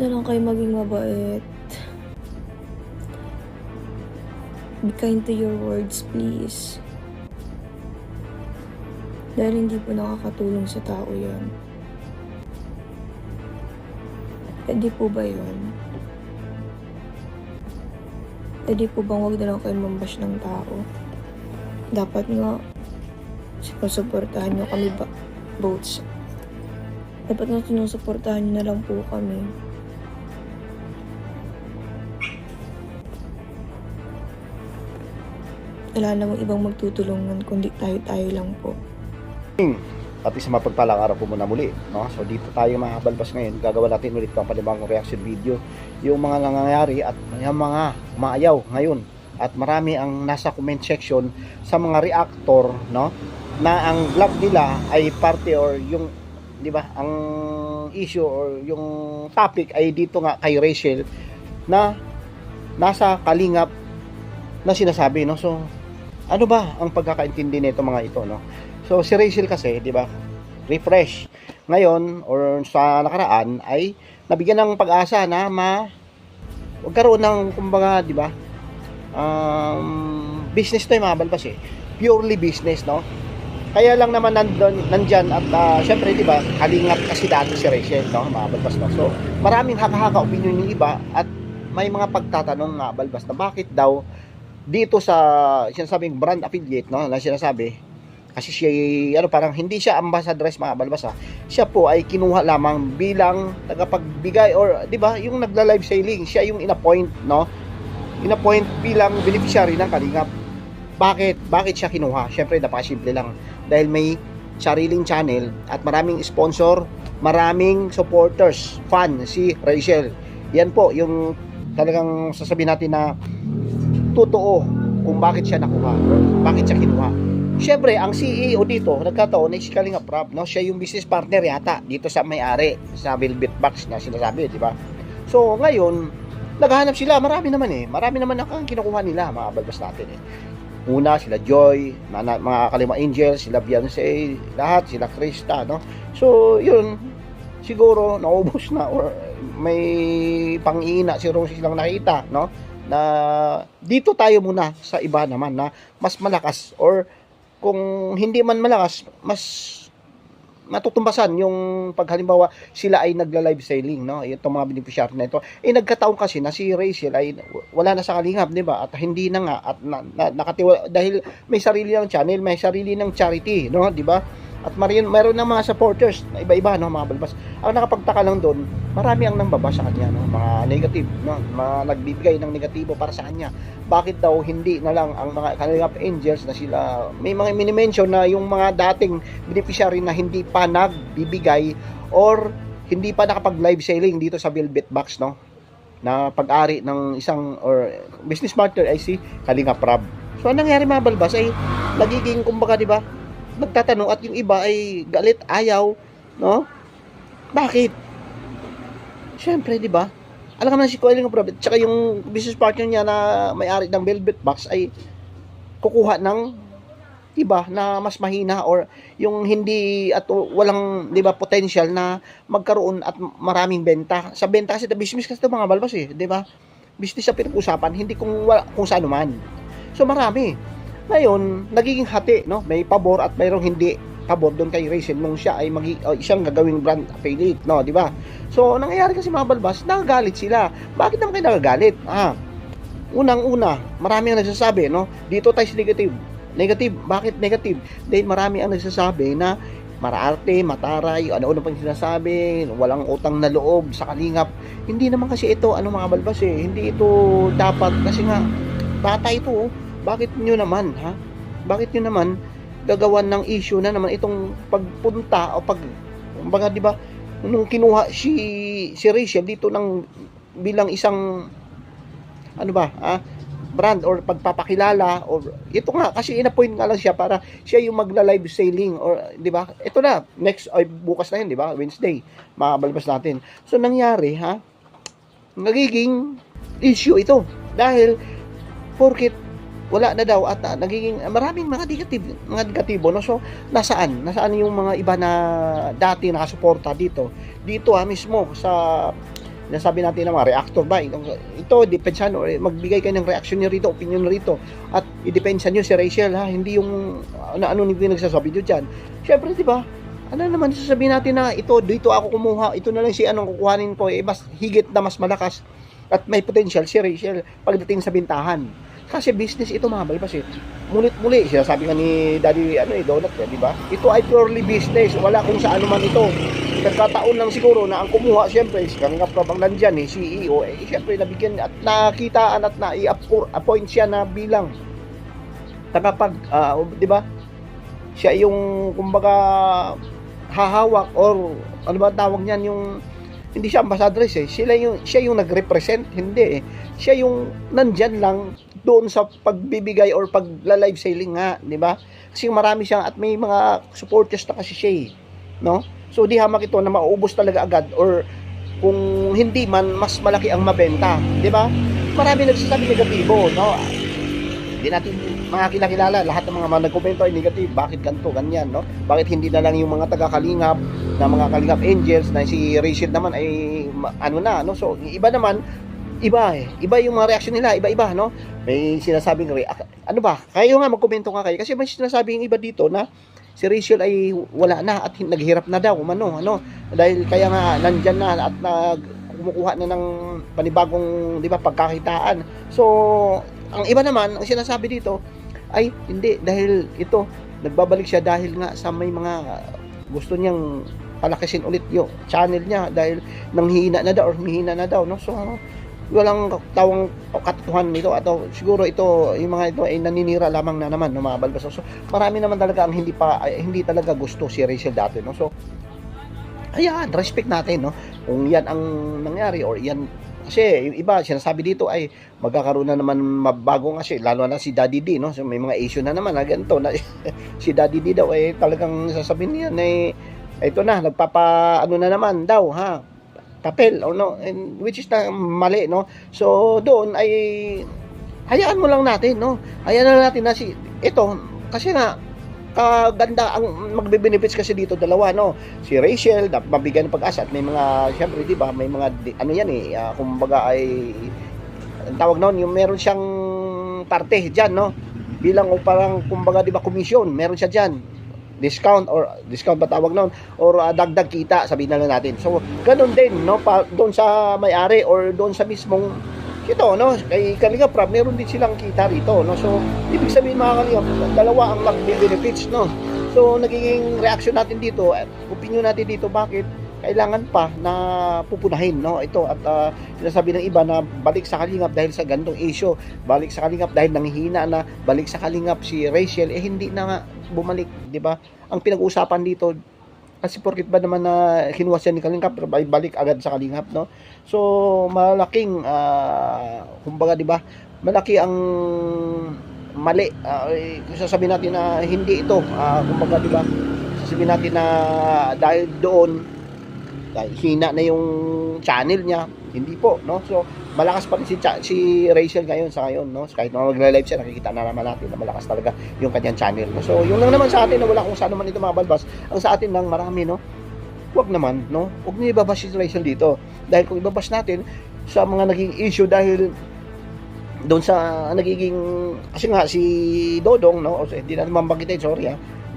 na lang kayo maging mabait. Be kind to your words, please. Dahil hindi po nakakatulong sa tao yan. Pwede po ba yun? Pwede po bang wag na lang kayo mambash ng tao? Dapat nga, sinusuportahan nyo kami both. Dapat nga sinusuportahan nyo na lang po kami. Wala namang ibang magtutulungan kundi tayo lang po. At isang mapagpalang araw po muna muli, no? So dito tayo mga balbas ngayon, gagawa natin ulit pang panibagong reaction video yung mga nangyayari at yung mga maayaw ngayon. At marami ang nasa comment section sa mga reactor, no, na ang vlog nila ay parte or yung, di ba, ang issue or yung topic ay dito nga kay Rachel na nasa kalingap na sinasabi, no? So ano ba ang pagkakaintindi nito mga ito, no? So si Rachel kasi, di ba, refresh ngayon or sa nakaraan ay nabigyan ng pag-asa na magkaroon ng, kumbaga, di ba, business to yung mga balbas eh. Purely business, no? Kaya lang naman nandyan at syempre, di ba, kalingap kasi dati si Rachel, no? Mga balbas, no? So maraming haka-haka opinion yung iba at may mga pagtatanong mga balbas na bakit daw dito sa sinasabing brand affiliate, no, na sinasabi kasi siya parang hindi siya ambassadress mga balbasa, siya po ay kinuha lamang bilang tagapagbigay or di ba yung nagla-live selling, siya yung inappoint, no, inappoint bilang beneficiary ng Kalingap. Bakit siya kinuha? Syempre napakasimple lang, dahil may sariling channel at maraming sponsor, maraming supporters, fan si Rachel. Yan po yung talagang sasabihin natin na totoo kung bakit siya nakuha, bakit siya kinuha. Siyempre, ang CEO dito, nagkataon na si Kalingap Rab, no? Siya yung business partner yata dito sa may-ari sa Velvet Box na sinasabi, di ba? So, ngayon, naghahanap sila, marami naman ang kinukuha nila, mga balbas natin eh. Una, sila Joy, mga Kalima Angel, sila Beyonce, lahat, sila Krista, no? So, yun, siguro, naubos na or may pang-iina si Rose silang nakita, no? Na dito tayo muna sa iba naman na mas malakas or kung hindi man malakas, mas matutumbasan yung paghalimbawa sila ay nagla-live selling, no? Itong mga beneficiary na ito. Nagkataon kasi na si Rachel ay wala na sa Kalingap, di ba? At hindi na nga at nakatiwala dahil may sarili ng channel, may sarili ng charity, no? Di ba? At mayroon ng mga supporters na iba-iba, no, mga balbas. Ang nakapagtaka lang doon, marami ang nangbaba sa kanya, no, mga negative, no, mga nagbibigay ng negatibo para sa kanya. Bakit daw hindi na lang ang mga Kalingap Angels na sila, may mga mini-mention na yung mga dating beneficiary na hindi pa nagbibigay or hindi pa nakapag-live selling dito sa Velvet Box, no, na pag-ari ng isang or business partner ay si Kalingap Rab. So anong nangyari mga balbas ay nagiging, kumbaga, di ba, nagtatanong at yung iba ay galit, ayaw, no? Bakit? Siyempre, di ba? Alam naman si Kalingap Rab, tsaka yung business partner niya na may-ari ng Velvet Box ay kukuha ng iba na mas mahina or yung hindi at walang, di ba, potential na magkaroon at maraming benta. Sa benta kasi, business kasi ito mga balbas eh, di ba? Business sa pinag-usapan, hindi kung saan man. So marami. Ngayon, nagiging hati, no? May pabor at mayroong hindi pabor doon kay Rachel nung siya ay isang gagawing brand affiliate, no, di ba? So, nangyayari kasi mga balbas, nagagalit sila. Bakit naman kayo nagagalit? Unang-una, marami ang nagsasabi, no? Dito tayo sa negative. Negative, bakit negative? Dahil marami ang nagsasabi na maraarte, mataray, ano-ano pang sinasabi, walang utang na loob sa Kalingap. Hindi naman kasi ito, mga balbas eh, hindi ito dapat, kasi nga, bata ito, bakit nyo naman, Bakit nyo naman gagawan ng issue na naman itong pagpunta o kumbaga, di ba, nung kinuha si Rachel dito ng bilang isang brand or pagpapakilala or ito nga kasi ina-point nga lang siya para siya yung magla-live selling or di ba? Ito na next ay bukas na yun, di ba? Wednesday, mabalabas natin. So nangyari, nagiging issue ito dahil porket wala na daw at nagiging maraming mga negatibo, no? So nasaan yung mga iba na dati nakasuporta dito mismo sa Sinasabi natin na mga reactor ba, ito depensa nyo, magbigay kayo ng reaction nyo rito, opinion nyo rito, at idepensa nyo si Rachel, ha, hindi yung ano yung nagsasabi nyo dyan. Syempre, di ba, ano naman sasabihin natin na ito, dito ako kumuha, ito na lang si anong kukuhanin ko, mas higit na mas malakas at may potential si Rachel pagdating sa bintahan. Kasi business ito mga balbas Mulit-muli, sinasabi nga ni Daddy Donut, di ba? Ito ay purely business, wala kung sa ano man ito. Nagkataon lang siguro na ang kumuha, siyempre, kanggap ka bang nandyan, CEO, siyempre, nabigyan at nakitaan at na-appoint siya na bilang tagapag, di ba? Siya yung, kumbaga, hahawak or ano ba tawag niyan, yung hindi siya ambassadors siya yung nag-represent, hindi siya yung nandyan lang doon sa pagbibigay or pagla-live selling nga, di ba? Kasi marami siya at may mga supporters na kasi siya, no? So di hamak ito na mauubos talaga agad or kung hindi man mas malaki ang mabenta, di ba? Marami nagsasabi negatibo, no? Hindi natin mga kilala lahat ng mga nagkomento ay negative, bakit ganito, ganyan, no? Bakit hindi na lang yung mga taga-kalingap na mga kalingap angels na si Rachel naman ay ano na, no? So iba naman, iba yung mga reaction nila, iba-iba, no? May sinasabing ano ba, kayo nga magkomento nga kayo kasi may sinasabing iba dito na si Rachel ay wala na at naghihirap na daw ano, dahil kaya nga nandyan na at kumukuha na ng panibagong, di ba, pagkakitaan. So ang iba naman, ang sinasabi dito ay hindi, dahil ito nagbabalik siya dahil nga sa may mga gusto niyang palakasin ulit yung channel niya dahil nanghihina na daw or humihina na daw, no? So walang tawang katotohanan nito at siguro ito yung mga ito ay naninira lamang na naman ng mga balbas. So marami naman talaga ang hindi talaga gusto si Rachel dati, no? So ayan, respect natin, no? Kung yan ang nangyari or yan, kasi yung iba sinasabi dito ay magkakaroon na naman mabago kasi lalo na si Daddy D, no? So may mga issue na naman na ganito na si Daddy D daw ay talagang sasabihin niya na ito na nagpapa ano na naman daw, ha, papel or no, and which is na mali, no? So doon ay hayaan mo lang natin, no? Hayaan na natin na si ito kasi nga kaganda ang magbe-benefits kasi dito dalawa, no? Si Rachel mabigyan ng pag-asa at may mga syempre, di ba, may mga ano yan kumbaga ay ang tawag noon yung meron siyang parte diyan, no? Bilang o parang kumbaga, di ba, commission, meron siya diyan. Discount ba tawag noon or dagdag kita sabihin na lang natin. So ganun din, no, doon sa may-ari or doon sa mismong ito, no, kay Kalinga Prab meron din silang kita rito, no. So ibig sabihin mga Kalinga, dalawa ang magbe-benefits, no. So nagiging reaction natin dito at opinion natin dito, bakit kailangan pa na pupunahin, no, ito at sinasabi ng iba na balik sa Kalingap dahil sa gantong issue, balik sa Kalingap dahil nanghihina na, balik sa Kalingap si Rachel, hindi na nga bumalik, di ba? Ang pinag-uusapan dito kasi porkit ba naman na kinuha siya ni Kalingap ay balik agad sa Kalingap, no? So malaking kumbaga, di ba, malaki ang mali, sasabihin natin na hindi ito kumbaga, di ba, sasabihin natin na dahil doon hina na yung channel niya, hindi po, no? So malakas pa rin si Rachel ngayon sa ngayon, no? Kahit na magla-live siya, nakikita na naman natin na malakas talaga yung kanyang channel, no? So yung lang naman sa atin na wala kung saan naman ito mga balbas, ang sa atin lang marami, no? Huwag naman, no? Huwag niyo ibabash si Rachel dito, dahil kung ibabash natin sa mga naging issue dahil doon sa nagiging, kasi nga si Dodong, no? O hindi natin mambanggitin, sorry,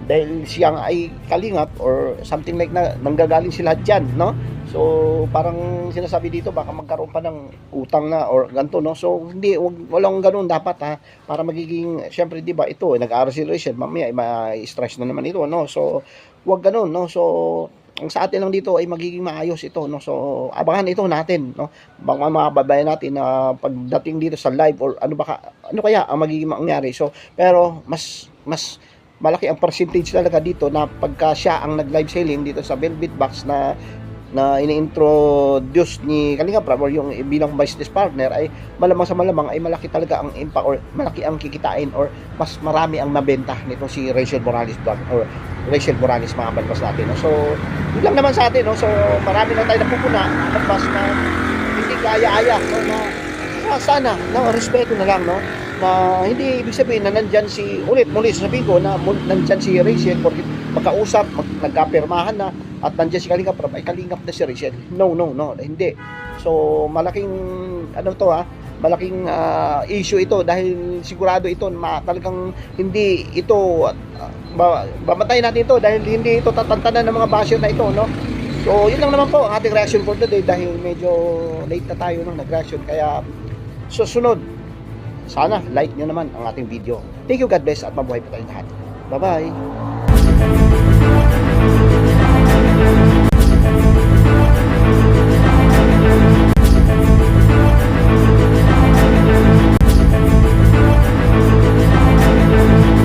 dahil siyang ay kalingap or something like na nanggagaling sila dyan, no? So parang sinasabi dito baka magkaroon pa ng utang na or ganito, no? So hindi, walang ganoon dapat, para magiging, syempre, di ba, ito nag-aaral si Rachel, mamaya ma-stress na naman ito, no? So wag ganoon, no? So ang sa atin lang dito ay magiging maayos ito, no? So abangan ito natin, no? Baka mga babayan natin na pagdating dito sa live or ano kaya ang magiging mangyari. So pero mas malaki ang percentage talaga dito na pagka siya ang nag-live selling dito sa Velvet Box na ini-introduce ni Kalinga Prab or yung bilang business partner, ay malamang sa malamang ay malaki talaga ang impact or malaki ang kikitain or mas marami ang mabenta nitong si Rachel Morales or Rachel Morales, mga balbas natin, no? So yun lang naman sa atin, no? So marami na tayo napupuna balbas na hindi kaya-aya, no? Na sana, no, respeto na lang, no? Na hindi ibig sabihin na nandyan muli sasabihin ko na nandyan si Rachel porque magkausap, nagkapirmahan na, at nandiyan si Kalingap Rab, ay Kalingap na si Rachel. No, hindi. So, malaking, malaking issue ito dahil sigurado ito, talagang hindi ito, babantayan natin ito dahil hindi ito tatantanan ng mga basher na ito, no? So, yun lang naman po ang ating reaction for today dahil medyo late na tayo nung nag-reaction. Kaya, susunod, sana like nyo naman ang ating video. Thank you, God bless, at mabuhay po tayong lahat. Bye-bye!